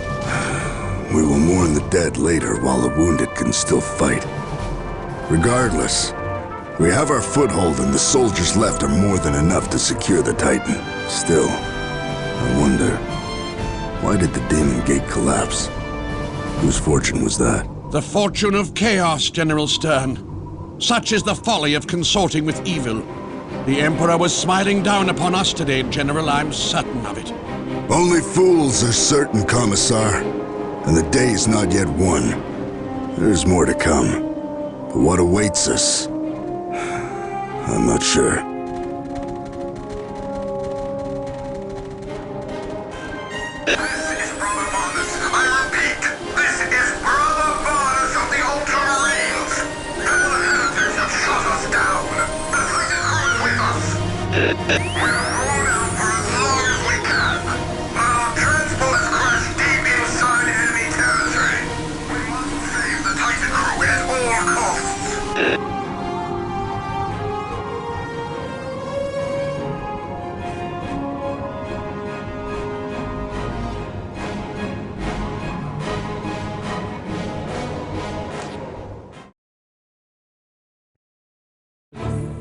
We will mourn the dead later while the wounded can still fight. Regardless, we have our foothold and the soldiers left are more than enough to secure the Titan. Still, I wonder, why did the Demon Gate collapse? Whose fortune was that? The fortune of chaos, General Stern. Such is the folly of consorting with evil. The Emperor was smiling down upon us today, General. I'm certain of it. Only fools are certain, Commissar. And the day is not yet won. There's more to come. But what awaits us? I'm not sure.